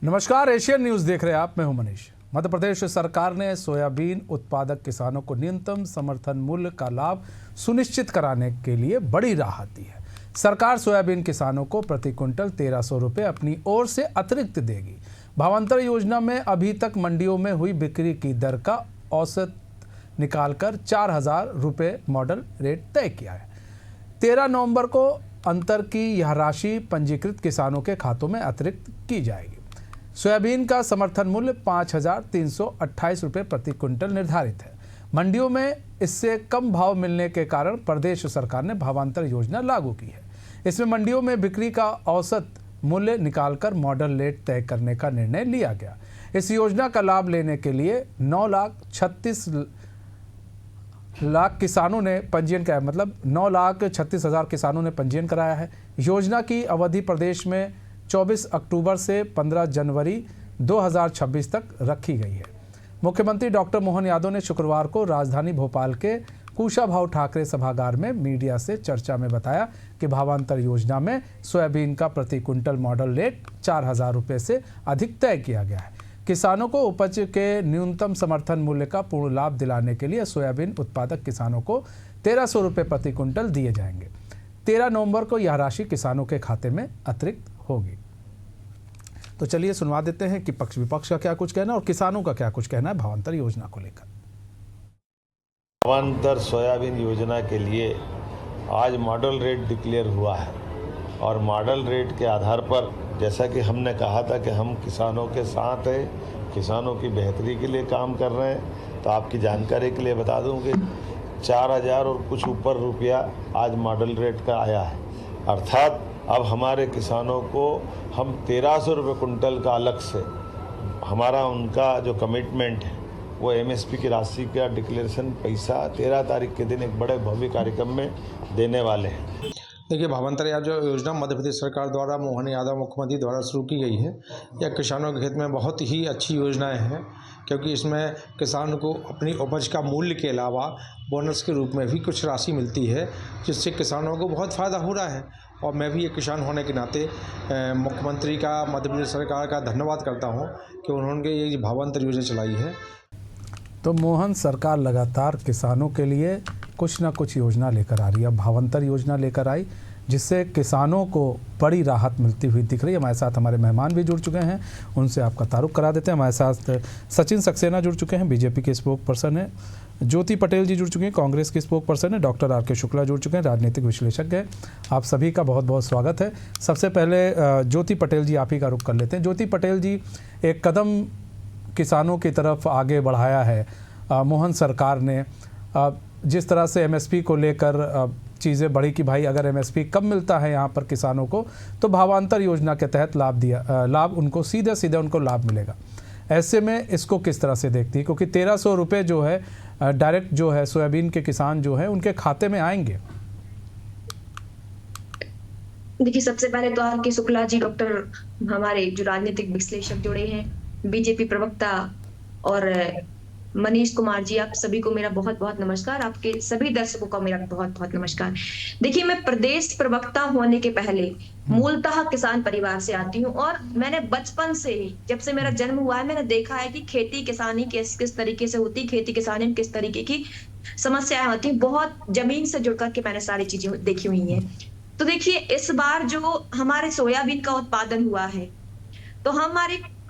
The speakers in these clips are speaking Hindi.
नमस्कार, एशियन न्यूज़ देख रहे हैं आप। मैं हूं मनीष। मध्य प्रदेश सरकार ने सोयाबीन उत्पादक किसानों को न्यूनतम समर्थन मूल्य का लाभ सुनिश्चित कराने के लिए बड़ी राहत दी है। सरकार सोयाबीन किसानों को प्रति क्विंटल 1300 रुपये अपनी ओर से अतिरिक्त देगी। भावांतर योजना में अभी तक मंडियों में हुई बिक्री की दर का औसत निकालकर 4000 रुपये मॉडल रेट तय किया है। 13 नवंबर को अंतर की यह राशि पंजीकृत किसानों के खातों में अतिरिक्त की जाएगी। सोयाबीन का समर्थन मूल्य 5328 रुपये प्रति क्विंटल निर्धारित है। मंडियों में इससे कम भाव मिलने के कारण प्रदेश सरकार ने भावांतर योजना लागू की है। इसमें मंडियों में बिक्री का औसत मूल्य निकालकर मॉडल रेट तय करने का निर्णय लिया गया। इस योजना का लाभ लेने के लिए 9,36,00,000 किसानों ने पंजीयन कराया, मतलब 9,36,000 किसानों ने पंजीयन कराया है। योजना की अवधि प्रदेश में 24 अक्टूबर से 15 जनवरी 2026 तक रखी गई है। मुख्यमंत्री डॉक्टर मोहन यादव ने शुक्रवार को राजधानी भोपाल के कुशाभाऊ ठाकरे सभागार में मीडिया से चर्चा में बताया कि भावांतर योजना में सोयाबीन का प्रति क्विंटल मॉडल रेट 4000 रुपये से अधिक तय किया गया है। किसानों को उपज के न्यूनतम समर्थन मूल्य का पूर्ण लाभ दिलाने के लिए सोयाबीन उत्पादक किसानों को 1300 रुपये प्रति क्विंटल दिए जाएंगे। 13 नवंबर को यह राशि किसानों के खाते में अतिरिक्त होगी। तो चलिए सुनवा देते हैं कि पक्ष विपक्ष का क्या कुछ कहना और किसानों का क्या कुछ कहना है भावांतर योजना को लेकर। भावांतर सोयाबीन योजना के लिए आज मॉडल रेट डिक्लेयर हुआ है और मॉडल रेट के आधार पर जैसा कि हमने कहा था कि हम किसानों के साथ हैं, किसानों की बेहतरी के लिए काम कर रहे हैं, तो आपकी जानकारी के लिए बता दूं कि 4000 और कुछ ऊपर रुपया आज मॉडल रेट का आया है। अर्थात अब हमारे किसानों को हम 1300 रुपये कुंटल का अलग से हमारा उनका जो कमिटमेंट है वो एमएसपी की राशि का डिक्लेरेशन पैसा 13 तारीख के दिन एक बड़े भव्य कार्यक्रम में देने वाले हैं। देखिए, भावांतर योजना मध्य प्रदेश सरकार द्वारा मोहन यादव मुख्यमंत्री द्वारा शुरू की गई है। यह किसानों के हित में बहुत ही अच्छी योजनाएं हैं, क्योंकि इसमें किसान को अपनी उपज का मूल्य के अलावा बोनस के रूप में भी कुछ राशि मिलती है, जिससे किसानों को बहुत फ़ायदा हो रहा है। और मैं भी एक किसान होने के नाते मुख्यमंत्री का, मध्य प्रदेश सरकार का धन्यवाद करता हूँ कि उन्होंने ये भावांतर योजना चलाई है। तो मोहन सरकार लगातार किसानों के लिए कुछ ना कुछ योजना लेकर आ रही है। अब भावांतर योजना लेकर आई, जिससे किसानों को बड़ी राहत मिलती हुई दिख रही है। हमारे साथ हमारे मेहमान भी जुड़ चुके हैं, उनसे आपका तारुफ करा देते हैं। हमारे साथ सचिन सक्सेना जुड़ चुके हैं, बीजेपी के स्पोक पर्सन है। ज्योति पटेल जी जुड़ चुके हैं, कांग्रेस के स्पोक पर्सन है। डॉक्टर आर के शुक्ला जुड़ चुके हैं, राजनीतिक विश्लेषज्ञ हैं। आप सभी का बहुत बहुत स्वागत है। सबसे पहले ज्योति पटेल जी, आप ही का रुख कर लेते हैं। ज्योति पटेल जी, एक कदम किसानों की तरफ आगे बढ़ाया है मोहन सरकार ने। जिस तरह से एमएसपी को लेकर चीज़ें बढ़ी कि भाई अगर एमएसपी कम मिलता है यहाँ पर किसानों को तो भावांतर योजना के तहत लाभ उनको सीधे उनको लाभ मिलेगा। ऐसे में इसको किस तरह से देखती है, क्योंकि 1300 रुपये जो है डायरेक्ट जो है सोयाबीन के किसान जो है उनके खाते में आएंगे। देखिए, सबसे पहले तो आर के शुक्ला जी, डॉक्टर हमारे जो राजनीतिक विश्लेषक जुड़े हैं, बीजेपी प्रवक्ता, और मनीष कुमार जी, आप सभी को मेरा बहुत बहुत नमस्कार। आपके सभी दर्शकों का मेरा बहुत बहुत नमस्कार। देखिए, मैं प्रदेश प्रवक्ता होने के पहले मूलतः किसान परिवार से आती हूँ और मैंने बचपन से ही, जब से मेरा जन्म हुआ है, मैंने देखा है कि खेती किसानी किस तरीके से होती, खेती किसानी में किस तरीके की समस्याएं होती। बहुत जमीन से जुड़ करके मैंने सारी चीजें देखी हुई है। तो देखिए, इस बार जो हमारे सोयाबीन का उत्पादन हुआ है, तो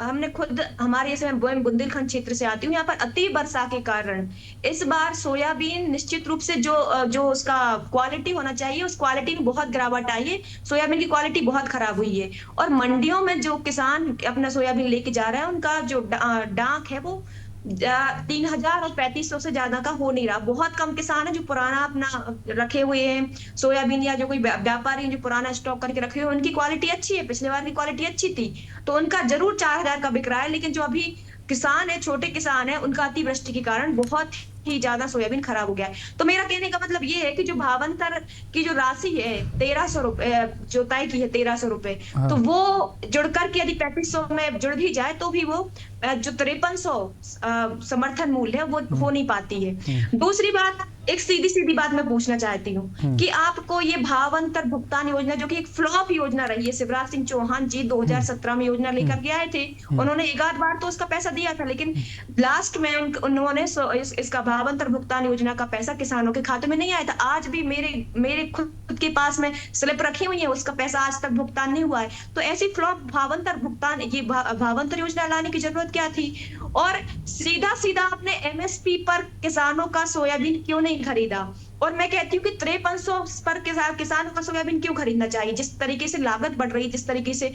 हमने खुद, हमारे जैसे मैं बुंदेलखंड क्षेत्र से आती हूँ, यहाँ पर अति वर्षा के कारण इस बार सोयाबीन निश्चित रूप से जो उसका क्वालिटी होना चाहिए, उस क्वालिटी में बहुत गिरावट आई है। सोयाबीन की क्वालिटी बहुत खराब हुई है और मंडियों में जो किसान अपना सोयाबीन लेके जा रहे हैं, उनका जो डाक है वो 3000 और 3500 से ज्यादा का हो नहीं रहा। बहुत कम किसान है जो पुराना अपना रखे हुए हैं सोयाबीन, या जो कोई व्यापारी जो पुराना स्टॉक करके रखे हुए, उनकी क्वालिटी अच्छी है, पिछले बार की क्वालिटी अच्छी थी, तो उनका जरूर 4000 का बिक रहा है। लेकिन जो अभी किसान है, छोटे किसान है, उनका अतिवृष्टि के कारण बहुत ही ज्यादा सोयाबीन खराब हो गया है। तो मेरा कहने का मतलब ये है कि जो भावांतर की जो राशि है 1300 रुपए जो तय की है, 1300 रुपए, तो वो जुड़ करके यदि 3500 में जुड़ भी जाए तो भी वो जो 5300 समर्थन मूल्य है वो हो नहीं पाती है। दूसरी बात, एक सीधी सीधी बात मैं पूछना चाहती हूँ कि आपको ये भावांतर भुगतान योजना, जो कि एक फ्लॉप योजना रही है, शिवराज सिंह चौहान जी 2017 में योजना लेकर के आए थे, उन्होंने एक आध बार तो उसका पैसा दिया था, लेकिन लास्ट में उन्होंने इसका भावांतर भुगतान योजना का पैसा किसानों के खाते में नहीं आया था। आज भी मेरे खुद के पास में स्लिप रखी हुई है, उसका पैसा आज तक भुगतान नहीं हुआ है। तो ऐसी फ्लॉप भावांतर भुगतान, ये भावांतर योजना लाने की जरूरत क्या थी? और सीधा सीधा आपने एमएसपी पर किसानों का सोयाबीन क्यों नहीं खरीदा? और मैं कहती हूँ कि 5300 पर किसानों का सोयाबीन क्यों खरीदना चाहिए? जिस तरीके से लागत बढ़ रही है, जिस तरीके से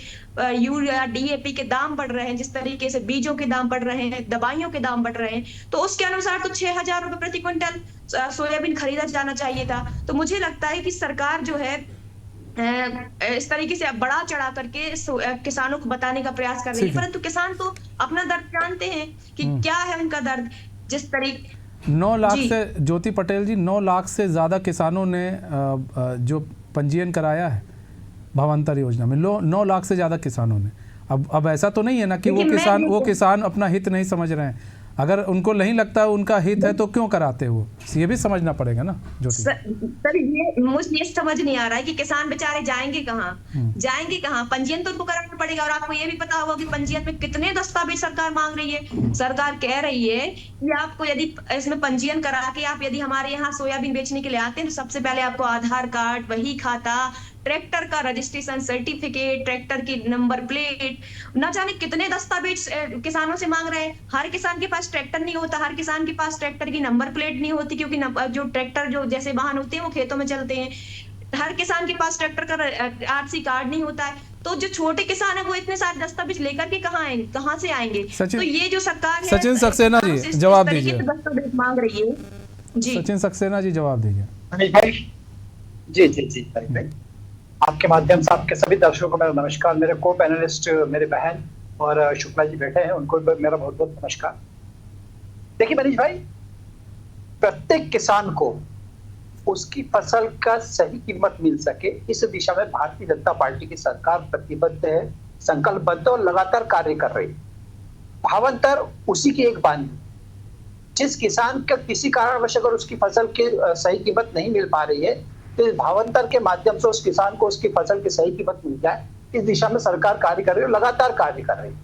यूरिया डीएपी के दाम बढ़ रहे हैं, जिस तरीके से बीजों के दाम बढ़ रहे हैं, दवाइयों के दाम बढ़ रहे हैं, तो उसके अनुसार तो 6000 रुपए प्रति क्विंटल सोयाबीन खरीदा जाना चाहिए था। तो मुझे लगता है कि सरकार जो है इस तरीके से बड़ा चढ़ा करके किसानों को बताने का प्रयास कर रही है, परंतु किसान तो अपना दर्द जानते हैं कि क्या है उनका दर्द। जिस तरीके 9 लाख से, ज्योति पटेल जी, 9 लाख से ज़्यादा किसानों ने जो पंजीयन कराया है भावांतर योजना में, 9 लाख से ज़्यादा किसानों ने। अब ऐसा तो नहीं है ना कि वो किसान अपना हित नहीं समझ रहे हैं। अगर उनको नहीं लगता उनका हित है तो क्यों कराते वो, ये भी समझना पड़ेगा ना। ज्योति सर, ये मुझे ये समझ नहीं आ रहा है कि किसान बेचारे जाएंगे कहाँ? पंजीयन तो उनको कराना पड़ेगा। और आपको ये भी पता होगा कि पंजीयन में कितने दस्तावेज सरकार मांग रही है। सरकार कह रही है कि आपको यदि इसमें पंजीयन करा के आप यदि हमारे यहाँ सोयाबीन बेचने के लिए आते हैं तो सबसे पहले आपको आधार कार्ड, वही खाता, ट्रैक्टर का रजिस्ट्रेशन सर्टिफिकेट, ट्रैक्टर की नंबर प्लेट, न जाने कितने दस्तावेज किसानों से मांग रहे हैं। हर किसान के पास ट्रैक्टर नहीं होता, हर किसान के पास ट्रैक्टर की नंबर प्लेट नहीं होती, क्योंकि जो ट्रैक्टर जो जैसे वाहन होते हैं वो खेतों में चलते हैं। हर किसान के पास ट्रैक्टर का आरसी कार्ड नहीं होता है। तो जो छोटे किसान है वो इतने सारे दस्तावेज लेकर के कहाँ से आएंगे? तो ये जो सरकार है, सचिन सक्सेना जी जवाब दीजिए। दस्तावेज मांग रही है जी। सचिन सक्सेना जी जवाब दीजिए। जी भाई, आपके माध्यम से आपके सभी दर्शकों को मेरा नमस्कार। मेरे को पैनलिस्ट मेरे बहन और शुक्ला जी बैठे हैं, उनको मेरा बहुत बहुत नमस्कार। देखिए मनीष भाई, प्रत्येक किसान को उसकी फसल का सही कीमत मिल सके, इस दिशा में भारतीय जनता पार्टी की सरकार प्रतिबद्ध है, संकल्पबद्ध और लगातार कार्य कर रही है। भावांतर उसी की एक बानी, जिस किसान का किसी कारणवश अगर उसकी फसल की सही कीमत नहीं मिल पा रही है तो इस भावांतर के माध्यम से उस किसान को उसकी फसल की सही कीमत मिल जाए, इस दिशा में सरकार कार्य कर रही है, लगातार कार्य कर रही है।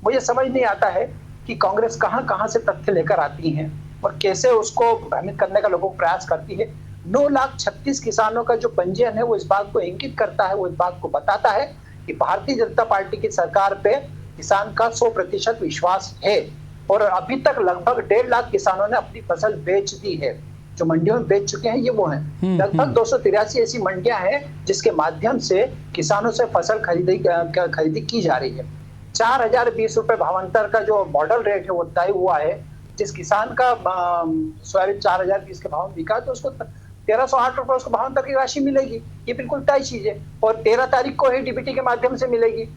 मुझे समझ नहीं आता है कि कांग्रेस कहां से तथ्य लेकर आती है और कैसे उसको भ्रमित करने का लोगों को प्रयास करती है। 9,36,000 किसानों का जो पंजीयन है वो इस बात को इंगित करता है, वो इस बात को बताता है कि भारतीय जनता पार्टी की सरकार पे किसान का 100% विश्वास है। और अभी तक लगभग 1.5 लाख किसानों ने अपनी फसल बेच दी है। जो मंडियों में बेच चुके हैं ये वो हैं। लगभग 283 ऐसी मंडियां हैं जिसके माध्यम से किसानों से फसल खरीदी की जा रही है। 4020 रुपए भावांतर का जो मॉडल रेट है वो तय हुआ है। जिस किसान का सोयाबीन 4020 के भाव में बिका तो उसको 1308 रुपए उसको भावांतर की राशि मिलेगी, ये बिल्कुल तय चीज है। और 13 तारीख को ही डीबीटी के माध्यम से मिलेगी।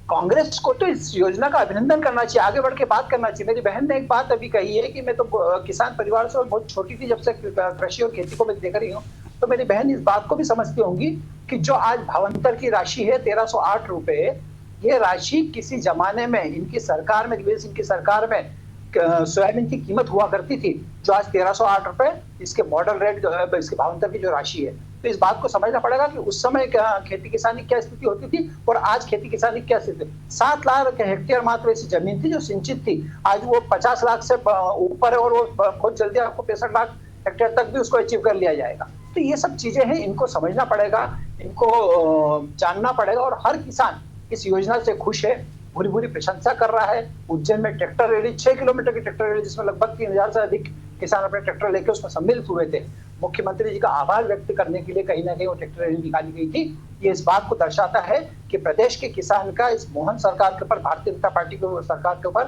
कांग्रेस को तो इस योजना का अभिनंदन करना चाहिए, आगे बढ़ के बात करना चाहिए। मेरी बहन ने एक बात अभी कही है कि मैं तो किसान परिवार से बहुत छोटी थी, जब से कृषि और खेती को मैं देख रही हूँ, तो मेरी बहन इस बात को भी समझती होंगी कि जो आज भावांतर की राशि है 1308 रुपए, ये राशि किसी जमाने में इनकी सरकार में, इनकी सरकार में सोयाबीन की कीमत हुआ करती थी, जो आज 1308 रुपए इसके मॉडल रेट जो है, इसके भावांतर की जो राशि है। तो इस बात को समझना पड़ेगा कि उस समय खेती किसानी क्या स्थिति होती थी और आज खेती किसानी क्या स्थिति। 7 लाख हेक्टेयर मात्र ऐसी जमीन थी जो सिंचित थी, आज वो 50 लाख से ऊपर है और वो बहुत जल्दी आपको 65 लाख हेक्टेयर तक भी उसको अचीव कर लिया जाएगा। तो ये सब चीजें हैं, इनको समझना पड़ेगा, इनको जानना पड़ेगा। और हर किसान इस योजना से खुश है, भूरी भूरी प्रशंसा कर रहा है। उज्जैन में ट्रैक्टर रैली, 6 किलोमीटर की ट्रैक्टर रैली, जिसमें लगभग 3000 से अधिक किसान अपने ट्रैक्टर लेकर उसमें सम्मिलित हुए थे। मुख्यमंत्री जी का आभार व्यक्त करने के लिए कहीं ना कहीं वो ट्रैक्टर रैली निकाली गई थी। ये इस बात को दर्शाता है कि प्रदेश के किसान का इस मोहन सरकार के ऊपर, भारतीय जनता पार्टी की सरकार के ऊपर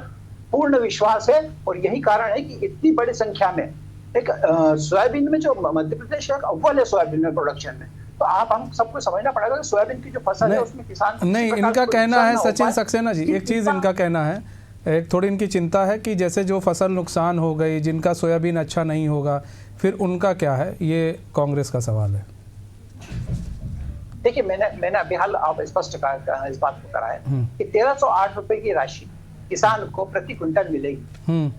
पूर्ण विश्वास है। और यही कारण है कि इतनी बड़ी संख्या में एक सोयाबीन में जो मध्य प्रदेश अव्वल है सोयाबीन में प्रोडक्शन में, तो आप हम सबको समझना पड़ेगा कि सोयाबीन की जो फसल है उसमें किसान नहीं, इनका कहना है सचिन सक्सेना जी, एक चीज इनका कहना है, एक थोड़ी इनकी चिंता है कि जैसे जो फसल नुकसान हो गई, जिनका सोयाबीन अच्छा नहीं होगा, फिर उनका क्या है, ये कांग्रेस का सवाल है। देखिए मैंने अभी हाल आप स्पष्ट इस बात को करा है कि 1308 रुपए की राशि किसान को प्रति क्विंटल मिलेगी। हम्म।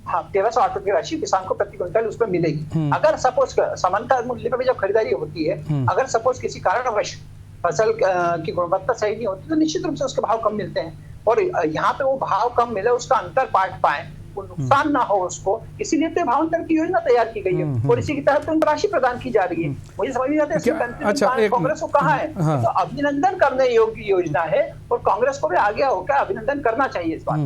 हाँ, 1308 की राशि किसान को प्रति क्विंटल उसमें मिलेगी। अगर सपोज समानता मूल्य पर भी जब खरीदारी होती है, अगर सपोज किसी कारणवश फसल की गुणवत्ता सही नहीं होती तो निश्चित रूप से उसके भाव कम मिलते हैं, और यहाँ पे वो भाव कम मिले, उसका अंतर पाट पाए, वो नुकसान ना हो उसको, इसीलिए तो भावांतर की योजना तैयार की गई है और इसी के तहत उनको राशि प्रदान की जा रही है। मुझे समझ नहीं आता है कांग्रेस को कहा है। तो अभिनंदन करने योग्य योजना है और कांग्रेस को भी आगे होकर अभिनंदन करना चाहिए इस बात।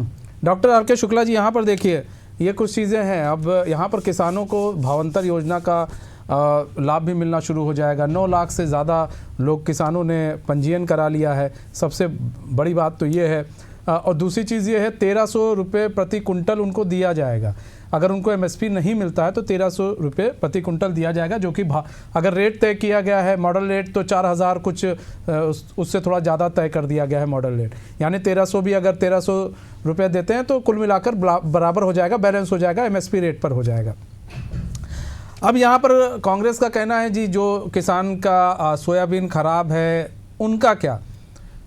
डॉक्टर आर के शुक्ला जी, यहाँ पर देखिए ये कुछ चीज़ें हैं। अब यहाँ पर किसानों को भावांतर योजना का लाभ भी मिलना शुरू हो जाएगा। 9 लाख से ज़्यादा लोग किसानों ने पंजीयन करा लिया है, सबसे बड़ी बात तो ये है। और दूसरी चीज़ ये है 1300 रुपये प्रति कुंटल उनको दिया जाएगा। अगर उनको एमएसपी नहीं मिलता है तो 1300 रुपये प्रति कुंटल दिया जाएगा, जो कि अगर रेट तय किया गया है मॉडल रेट तो 4000 कुछ उससे थोड़ा ज़्यादा तय कर दिया गया है मॉडल रेट, यानी 1300 भी अगर 1300 रुपये देते हैं तो कुल मिलाकर बराबर हो जाएगा, बैलेंस हो जाएगा, एमएसपी रेट पर हो जाएगा। अब यहाँ पर कांग्रेस का कहना है जी जो किसान का सोयाबीन खराब है उनका क्या?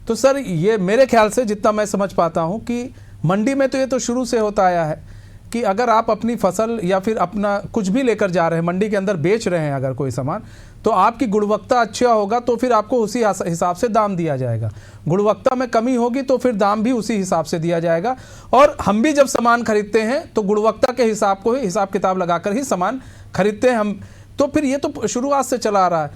तो सर ये मेरे ख्याल से जितना मैं समझ पाता हूँ कि मंडी में तो ये तो शुरू से होता आया है कि अगर आप अपनी फसल या फिर अपना कुछ भी लेकर जा रहे हैं, मंडी के अंदर बेच रहे हैं अगर कोई सामान, तो आपकी गुणवत्ता अच्छा होगा तो फिर आपको उसी हिसाब से दाम दिया जाएगा। गुणवत्ता में कमी होगी तो फिर दाम भी उसी हिसाब से दिया जाएगा। और हम भी जब सामान खरीदते हैं तो गुणवत्ता के हिसाब को ही हिसाब किताब लगाकर ही सामान खरीदते हैं हम। तो फिर ये तो शुरुआत से चला आ रहा है।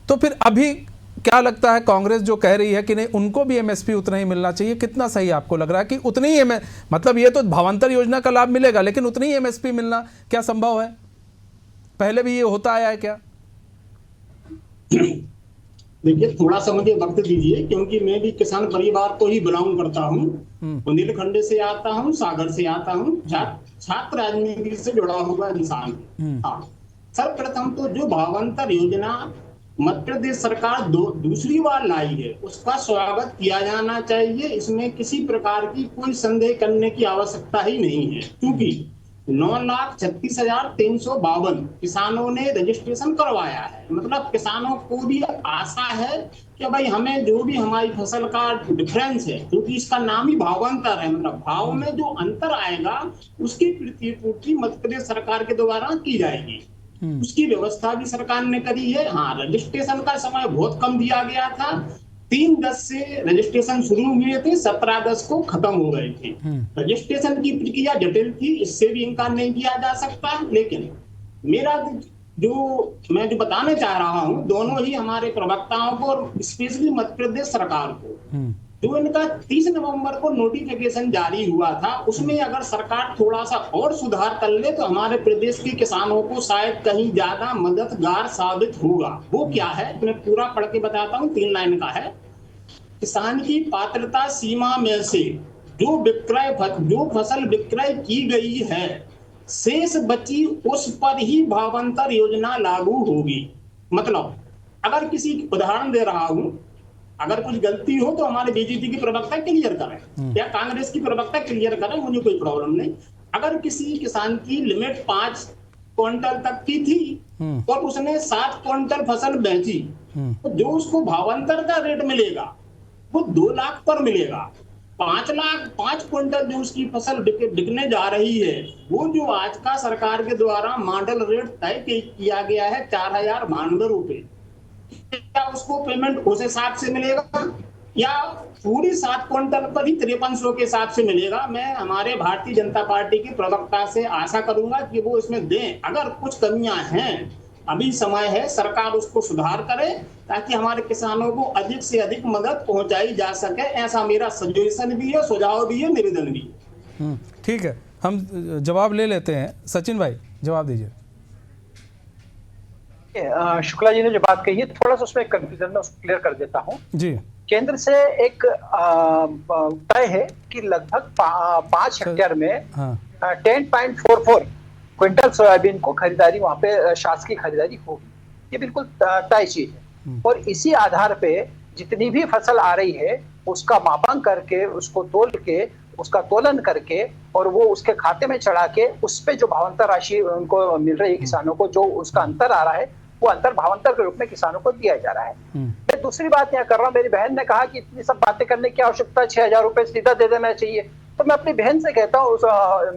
तो फिर अभी क्या लगता है कांग्रेस जो कह रही है कि नहीं उनको भी एमएसपी उतना ही मिलना चाहिए, कितना सही आपको लग रहा है कि उतनी ही मतलब ये तो भावांतर योजना का लाभ मिलेगा लेकिन उतनी ही एमएसपी मिलना क्या संभव है? पहले भी ये होता आया है क्या? देखिए थोड़ा सा मुझे वक्त दीजिए, क्योंकि मैं भी किसान परिवार को ही बिलोंग करता हूँ, बुंदेलखंड से आता हूँ, सागर से आता हूँ, छात्र राजनीति से जुड़ा हुआ इंसान। हाँ, सर्वप्रथम तो जो भावांतर योजना मध्य प्रदेश सरकार दूसरी बार लाई है उसका स्वागत किया जाना चाहिए। इसमें किसी प्रकार की कोई संदेह करने की आवश्यकता ही नहीं है, क्योंकि 9,36,352 किसानों ने रजिस्ट्रेशन करवाया है। मतलब किसानों को भी आशा है कि भाई हमें जो भी हमारी फसल का डिफरेंस है, क्योंकि इसका नाम ही भावांतर है, मतलब भाव में जो अंतर आएगा उसकी प्रतिपूर्ति मध्य प्रदेश सरकार के द्वारा की जाएगी। उसकी व्यवस्था भी सरकार ने करी है। हाँ, रजिस्ट्रेशन का समय बहुत कम दिया गया था, 3/10 से रजिस्ट्रेशन शुरू हुए थे, 17/10 को खत्म हो गए थे। रजिस्ट्रेशन की प्रक्रिया जटिल थी, इससे भी इनकार नहीं किया जा सकता। लेकिन मेरा मैं जो बताना चाह रहा हूँ, दोनों ही हमारे प्रवक्ताओं को और स्पेशली मध्य प्रदेश सरकार को, जो इनका 30 नवंबर को नोटिफिकेशन जारी हुआ था, उसमें अगर सरकार थोड़ा सा और सुधार कर ले तो हमारे प्रदेश के किसानों को शायद कहीं ज्यादा मददगार साबित होगा। वो क्या है, मैं पूरा पढ़ के बताता हूँ, 3 लाइन का है। किसान की पात्रता सीमा में से जो फसल विक्रय की गई है शेष बची उस पर ही भावांतर योजना लागू होगी। मतलब अगर किसी उदाहरण दे रहा हूं, अगर कुछ गलती हो तो हमारे बीजेपी की प्रवक्ता क्लियर करें या कांग्रेस की प्रवक्ता क्लियर करें, मुझे कोई प्रॉब्लम नहीं। अगर किसी किसान की लिमिट 5 क्विंटल तक की थी और उसने 7 क्विंटल फसल बेची, तो जो उसको भावांतर का रेट मिलेगा वो 2 लाख पर मिलेगा। 5 क्विंटल जो उसकी फसल बिकने जा रही है, वो जो आज का सरकार के द्वारा मॉडल रेट तय किया गया है 4092 रुपए, क्या उसको पेमेंट उस हिसाब से मिलेगा या पूरी 7 क्विंटल पर ही 5300 के हिसाब से मिलेगा? मैं हमारे भारतीय जनता पार्टी के प्रवक्ता से आशा करूंगा कि वो इसमें दें। अगर कुछ कमियां हैं, अभी समय है, सरकार उसको सुधार करे ताकि हमारे किसानों को अधिक से अधिक मदद पहुंचाई जा सके। ऐसा मेरा सजेशन भी है, सुझाव भी है, निवेदन भी है। ठीक है, हम जवाब ले लेते हैं। सचिन भाई जवाब दीजिए। शुक्ला जी ने जो बात कही है, थोड़ा सा उसमें कंफ्यूजन में उसको क्लियर कर देता हूँ जी। केंद्र से एक तय है कि लगभग 5 हेक्टेयर में 10.44 क्विंटल सोयाबीन को खरीदारी, वहां पे शासकीय खरीदारी होगी। ये बिल्कुल तय चीज है और इसी आधार पे जितनी भी फसल आ रही है उसका मापन करके, उसको तोल के, उसका तोलन करके और वो उसके खाते में चढ़ा के उस पे जो भावांतर राशि उनको मिल रही है, किसानों को जो उसका अंतर आ रहा है, वो अंतर भावांतर के रूप में किसानों को दिया जा रहा है। मैं दूसरी बात यहाँ कर रहा हूँ, मेरी बहन ने कहा कि इतनी सब बातें करने की आवश्यकता, 6,000 रुपए सीधा दे देना चाहिए। तो मैं अपनी बहन से कहता हूँ,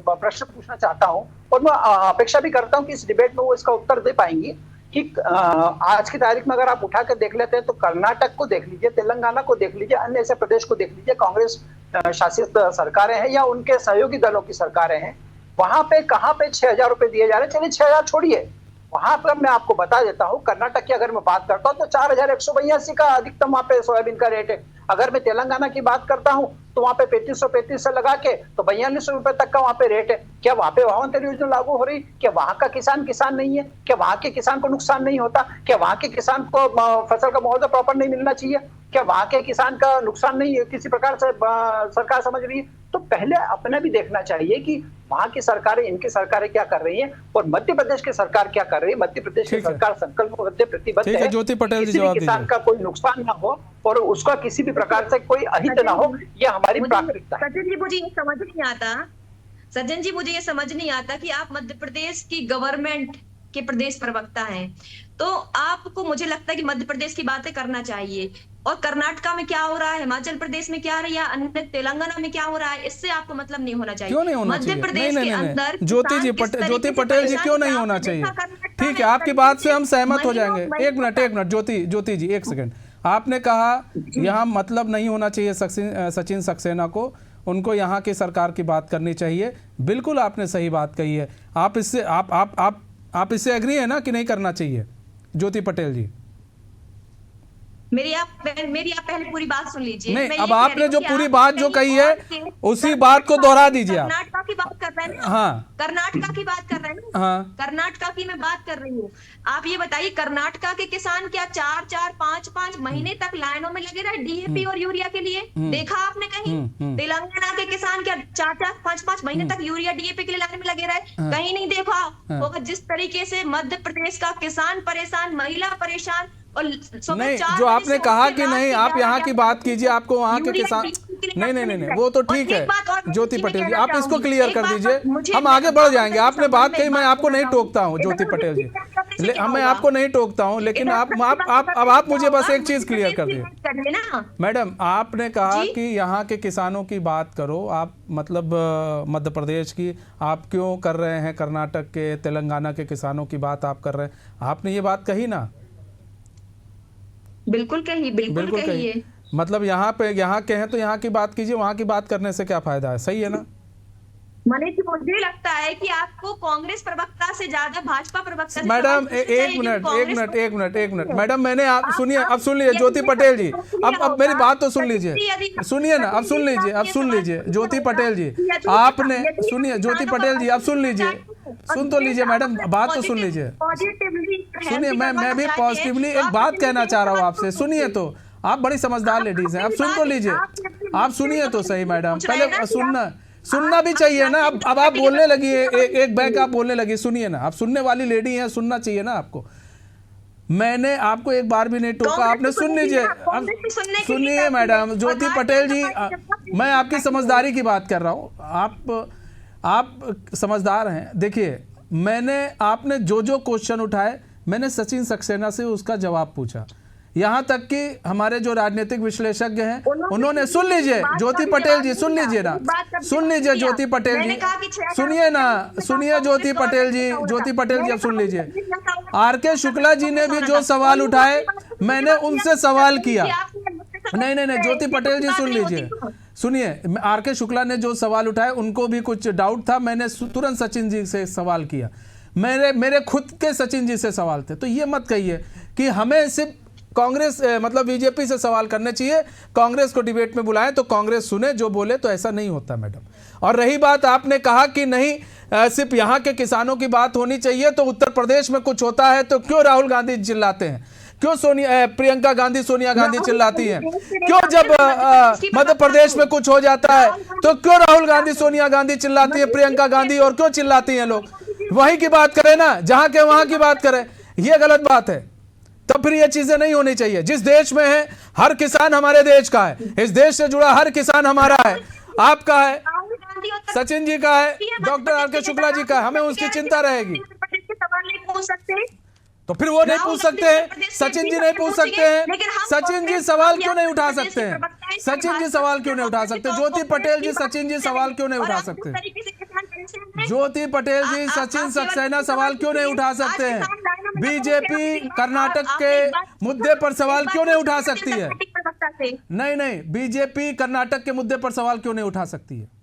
प्रश्न पूछना चाहता हूँ और मैं अपेक्षा भी करता हूँ कि इस डिबेट में वो इसका उत्तर दे पाएंगी कि आज की तारीख में अगर आप उठा कर देख लेते हैं तो कर्नाटक को देख लीजिए, तेलंगाना को देख लीजिए, अन्य ऐसे प्रदेश को देख लीजिए, कांग्रेस शासित सरकारें हैं या उनके सहयोगी दलों की सरकारें हैं, वहां पे कहाँ पे 6,000 रुपए दिए जा रहे हैं। चलिए 6,000 छोड़िए, वहां पर मैं आपको बता देता हूँ, कर्नाटक की अगर मैं बात करता हूँ तो 4,182 का अधिकतम वहां पे सोयाबीन का रेट है। अगर मैं तेलंगाना की बात करता हूँ तो वहां पे 3535 से लगा के तो 42 रुपए तक का वहां पे रेट है। क्या वहां पे भावांतर योजना लागू हो रही? क्या वहां का किसान नहीं है? क्या वहां के किसान को नुकसान नहीं होता? क्या वहां के किसान को फसल का मुआवजा प्रॉपर नहीं मिलना चाहिए? क्या वहां के किसान का नुकसान नहीं किसी प्रकार से सरकार समझ रही है? तो पहले अपना भी देखना चाहिए कि वहां की सरकारें, इनकी सरकारें क्या कर रही हैं और मध्य प्रदेश की सरकार क्या कर रही है। मध्य प्रदेश की सरकार संकल्पबद्ध प्रतिबद्ध है, ज्योति पटेल जी किसी भी जवाब किसान का कोई नुकसान ना हो और उसका किसी भी प्रकार से कोई अहित ना हो, यह हमारी प्राथमिकता है। सज्जन जी, मुझे ये समझ नहीं आता, सज्जन जी मुझे ये समझ नहीं आता कि आप मध्य प्रदेश की गवर्नमेंट के प्रदेश प्रवक्ता हैं, तो आपको, मुझे लगता है कि मध्य प्रदेश की बातें करना चाहिए और कर्नाटका में क्या हो रहा है, हिमाचल प्रदेश में क्या हो रहा है या अन्य तेलंगाना में क्या हो रहा है, इससे आपको मतलब नहीं होना चाहिए। क्यों नहीं होना चाहिए? मध्य प्रदेश के अंदर ज्योति पटेल जी क्यों नहीं होना चाहिए? ठीक है, आपकी बात से हम सहमत हो जाएंगे। एक मिनट ज्योति जी, एक सेकंड। आपने कहा यहाँ मतलब नहीं होना चाहिए सचिन सक्सेना को, उनको यहाँ की सरकार की बात करनी चाहिए। बिल्कुल आपने सही बात कही है। आप इससे आप इससे एग्री है ना कि नहीं करना चाहिए ज्योति पटेल जी? मेरी आप पहले पूरी बात सुन लीजिए। नहीं, अब आपने जो पूरी बात जो कही है उसी बात को दोहरा दीजिए। आप कर्नाटका की बात कर रहे हैं ना? हाँ, कर्नाटका की बात कर रहे हैं ना? हाँ, कर्नाटका की मैं बात कर रही हूँ। आप ये बताइए, कर्नाटका के किसान क्या 4-4, 5-5 महीने तक लाइनों में लगे रहे डीएपी और यूरिया के लिए? देखा आपने कहीं? तेलंगाना के किसान क्या 4-4, 5-5 महीने तक यूरिया डीएपी के लिए लाइन में लगे रहे? कहीं नहीं देखा होगा। जिस तरीके से मध्य प्रदेश का किसान परेशान, महिला परेशान, और नहीं, जो आपने कहा कि नहीं, आप यहाँ की बात कीजिए, आपको वहाँ के किसान, नहीं, वो तो ठीक है ज्योति पटेल जी, आप इसको क्लियर कर दीजिए, हम आगे बढ़ जाएंगे। आपने बात कही, मैं आपको नहीं टोकता हूँ ज्योति पटेल जी, मैं आपको नहीं टोकता हूँ, लेकिन आप मुझे बस एक चीज क्लियर कर दीजिए। मैडम, आपने कहा कि यहाँ के किसानों की बात करो, आप मतलब मध्य प्रदेश की आप क्यों कर रहे हैं, कर्नाटक के, तेलंगाना के किसानों की बात आप कर रहे हैं, आपने ये बात कही ना? बिल्कुल कही। मतलब यहाँ के हैं तो यहाँ की बात कीजिए, वहाँ की बात करने से क्या फायदा है? सही है ना? मनीष जी, मुझे लगता है कि आपको कांग्रेस प्रवक्ता से ज्यादा भाजपा प्रवक्ता से मैडम एक मिनट मैडम, मैंने आप सुनिए, अब सुन लीजिए ज्योति पटेल जी, अब मेरी बात तो सुन लीजिए, सुनिए ना, अब सुन लीजिए ज्योति पटेल जी, आपने सुनिए ज्योति पटेल जी, अब सुन लीजिए, सुन तो लीजिए मैडम, बात तो सुन लीजिए, सुनिए, मैं भी पॉजिटिवली एक बात कहना चाह रहा हूँ आपसे, सुनिए तो, आप बड़ी समझदार लेडीज हैं, आप सुन तो लीजिए, आप सुनिए तो सही मैडम, पहले सुनना भी चाहिए ना। अब आप बोलने लगी है, एक बैक आप बोलने लगी, सुनिए ना, आप सुनने वाली लेडी हैं, सुनना चाहिए ना आपको। मैंने आपको एक बार भी नहीं टोका, आपने सुन लीजिए, अब सुनिए मैडम ज्योति पटेल जी, मैं आपकी समझदारी की बात कर रहा हूँ, आप समझदार हैं। देखिए, आपने जो क्वेश्चन उठाए, मैंने सचिन सक्सेना से उसका जवाब पूछा, यहाँ तक कि हमारे जो राजनीतिक विशेषज्ञ हैं उन्होंने, सुन लीजिए ज्योति पटेल जी, सुन लीजिए ना, सुन लीजिए ज्योति पटेल जी, सुनिए ना, सुनिए ज्योति पटेल जी, अब सुन लीजिए, आर.के. शुक्ला जी ने भी जो सवाल उठाए, मैंने उनसे सवाल किया, नहीं ज्योति पटेल जी सुन लीजिए, सुनिए, आर.के. शुक्ला ने जो सवाल उठाए उनको भी कुछ डाउट था, मैंने तुरंत सचिन जी से सवाल किया, मेरे खुद के सचिन जी से सवाल थे। तो ये मत कहिए कि हमें सिर्फ कांग्रेस मतलब बीजेपी से सवाल करने चाहिए, कांग्रेस को डिबेट में बुलाएं तो कांग्रेस सुने जो बोले, तो ऐसा नहीं होता मैडम। और रही बात, आपने कहा कि नहीं सिर्फ यहाँ के किसानों की बात होनी चाहिए, तो उत्तर प्रदेश में कुछ होता है तो क्यों राहुल गांधी चिल्लाते हैं, क्यों प्रियंका गांधी, सोनिया गांधी चिल्लाती हैं, क्यों जब मध्य प्रदेश में कुछ हो जाता है तो क्यों राहुल गांधी, सोनिया गांधी चिल्लाती है, प्रियंका गांधी, और क्यों चिल्लाती हैं लोग? वहीं की बात करें ना, जहां के वहां की बात करें, ये गलत बात है। तब फिर ये चीजें नहीं होनी चाहिए। जिस देश में है, हर किसान हमारे देश का है, इस देश से जुड़ा हर किसान हमारा है, आपका है, सचिन जी का है, डॉक्टर आर.के. शुक्ला जी का है, हमें उसकी चिंता रहेगी। तो फिर वो नहीं पूछ सकते हैं, सचिन जी नहीं पूछ सकते हैं, सचिन जी सवाल क्यों नहीं उठा सकते हैं, सचिन जी सवाल क्यों नहीं उठा सकते, ज्योति पटेल जी सचिन जी सवाल क्यों नहीं उठा सकते, ज्योति पटेल जी सचिन सक्सेना सवाल क्यों नहीं उठा सकते हैं, बीजेपी कर्नाटक के मुद्दे पर सवाल क्यों नहीं उठा सकती है, नहीं बीजेपी कर्नाटक के मुद्दे पर सवाल क्यों नहीं उठा सकती है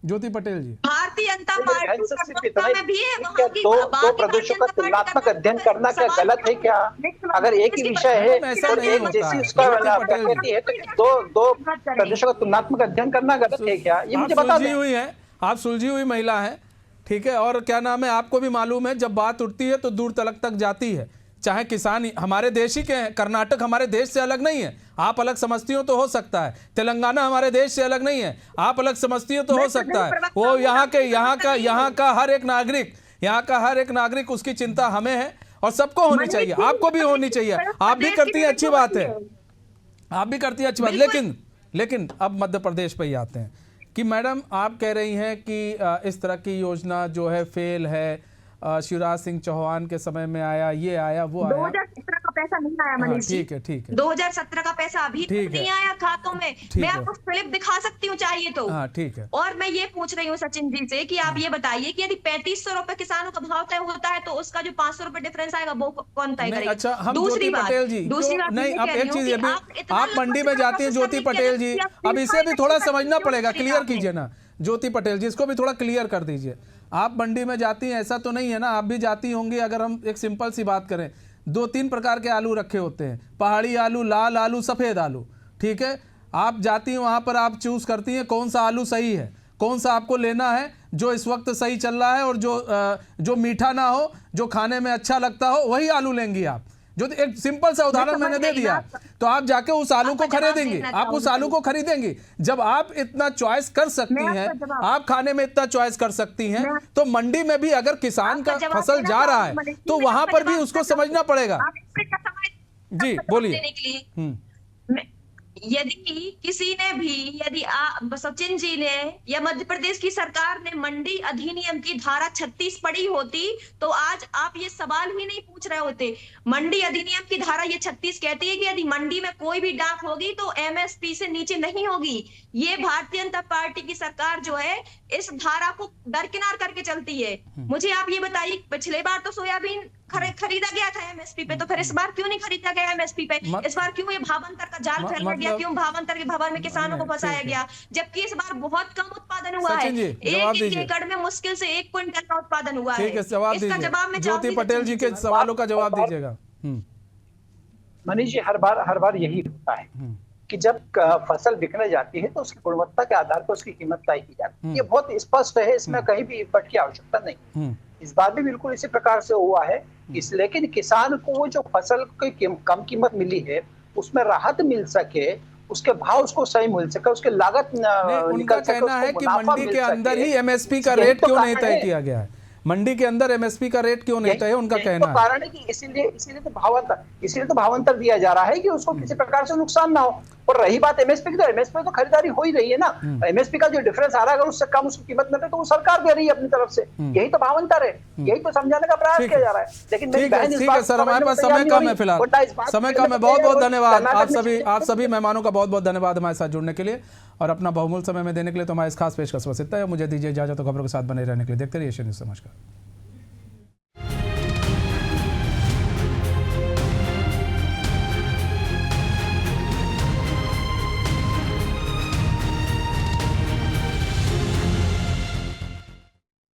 ज्योति पटेल जी। भारतीय जनता पार्टी में भी है दो प्रदेशों का तुलनात्मक अध्ययन करना क्या गलत है क्या? अगर एक ही विषय है और एक जैसी उसका प्रकृति है तो दो प्रदेशों का तुलनात्मक अध्ययन करना गलत है क्या? ये मुझे बता दें। हुई है, आप सुलझी हुई महिला है, ठीक है, और क्या नाम है, आपको भी मालूम है जब बात उठती है तो दूर तक जाती है, चाहे किसान हमारे देश ही के हैं, कर्नाटक हमारे देश से अलग नहीं है, आप अलग समझती हो तो हो सकता है, तेलंगाना हमारे देश से अलग नहीं है, आप अलग समझती हो तो हो सकता है, वो यहाँ का हर एक नागरिक उसकी चिंता हमें है और सबको होनी चाहिए, आपको भी होनी चाहिए, आप भी करती हैं अच्छी बात है, आप भी करती हैं अच्छी बात, लेकिन अब मध्य प्रदेश पे ही आते हैं कि मैडम आप कह रही हैं कि इस तरह की योजना जो है फेल है, शिवराज सिंह चौहान के समय में आया, ये आया वो आया, 2017 का पैसा नहीं आया मनीष जी, ठीक है 2017 का पैसा अभी तक नहीं आया खातों में, मैं आपको स्लिप दिखा सकती हूँ चाहिए तो, ठीक है। और मैं ये पूछ रही हूँ सचिन जी से कि आप ये बताइए कि यदि 3500 रुपए किसानों का भाव तय होता है तो उसका जो 500 रुपए डिफरेंस आएगा वो कौन तय करेगा? अच्छा, हम दूसरी बात नहीं, अब एक चीज अभी आप मंडी में जाती हैं ज्योति पटेल जी, अब इसे भी थोड़ा समझना पड़ेगा, क्लियर कीजिए ना ज्योति पटेल जी, इसको भी थोड़ा क्लियर कर दीजिए। आप मंडी में जाती हैं ऐसा तो नहीं है ना, आप भी जाती होंगी, अगर हम एक सिंपल सी बात करें 2-3 प्रकार के आलू रखे होते हैं, पहाड़ी आलू, लाल आलू, सफ़ेद आलू, ठीक है, आप जाती हैं वहाँ पर आप चूज़ करती हैं कौन सा आलू सही है, कौन सा आपको लेना है जो इस वक्त सही चल रहा है और जो मीठा ना हो, जो खाने में अच्छा लगता हो, वही आलू लेंगी आप। जो एक सिंपल सा उदाहरण मैंने दे दिया, तो आप जाके उस आलू को खरीदेंगे, आप उस आलू को खरीदेंगे। जब आप इतना चॉइस कर सकती हैं, आप खाने में इतना चॉइस कर सकती हैं, तो मंडी में भी अगर किसान का फसल जा रहा है तो वहां पर भी उसको समझना पड़ेगा। जी बोलिए। यदि किसी ने भी, यदि सचिन जी ने या मध्य प्रदेश की सरकार ने मंडी अधिनियम की धारा 36 पढ़ी होती तो आज आप ये सवाल ही नहीं पूछ रहे होते। मंडी अधिनियम की धारा ये 36 कहती है कि यदि मंडी में कोई भी डाक होगी तो एमएसपी से नीचे नहीं होगी। ये भारतीय जनता पार्टी की सरकार जो है इस धारा को दरकिनार करके चलती है। मुझे आप ये बताइए, पिछले बार तो सोयाबीन खरीदा गया था एमएसपी पे, तो फिर इस बार क्यों नहीं खरीदा गया एमएसपी पे? इस बार क्यों ये भावांतर का जाल फैलाया गया? क्यों भावांतर के भवन में किसानों को फंसाया गया? जबकि इस बार बहुत कम उत्पादन हुआ है, एक एकड़ में मुश्किल से 1 क्विंटल का उत्पादन हुआ है। इसका जवाब में ज्योति पटेल जी के सवालों का जवाब दीजिएगा। मनीष जी, हर बार यही होता है कि जब फसल बिकने जाती है तो उसकी गुणवत्ता के आधार पर उसकी कीमत तय की जाती है। ये बहुत स्पष्ट है, इसमें कहीं भी इफर्ट की आवश्यकता नहीं। इस बार भी बिल्कुल इसी प्रकार से हुआ है। लेकिन किसान को वो जो फसल की कम कीमत मिली है उसमें राहत मिल सके, उसके भाव उसको सही मिल सके, उसके लागत उनका कहना है कि मंडी के अंदर ही एमएसपी का रेट क्यों नहीं तय किया गया है, मंडी के अंदर एमएसपी का रेट क्यों नहीं तय है, उनका कहना है। कारण है कि इसीलिए तो भावांतर दिया जा रहा है कि उसको किसी प्रकार से नुकसान ना हो। और रही बात एमएसपी की, तो एमएसपी तो खरीदारी हो ही रही है ना। एमएसपी का जो डिफरेंस आ रहा है अगर उससे कम उसकी कीमत मिले तो वो सरकार दे रही है अपनी तरफ से। यही तो भावांतर है, यही तो समझाने का प्रयास किया जा रहा है। लेकिन ठीक है सर, हमारे पास समय कम है, फिलहाल समय कम है। बहुत बहुत धन्यवाद आप सभी मेहमानों का, बहुत बहुत धन्यवाद हमारे साथ जुड़ने के लिए और अपना बहुमूल्य समय में देने के लिए। तो हमारे इस खास पेशकश बस इतना है। मुझे दीजिए इजाजत, तो खबरों के साथ बने रहने के लिए देखते रहिए एशियन न्यूज़। नमस्कार।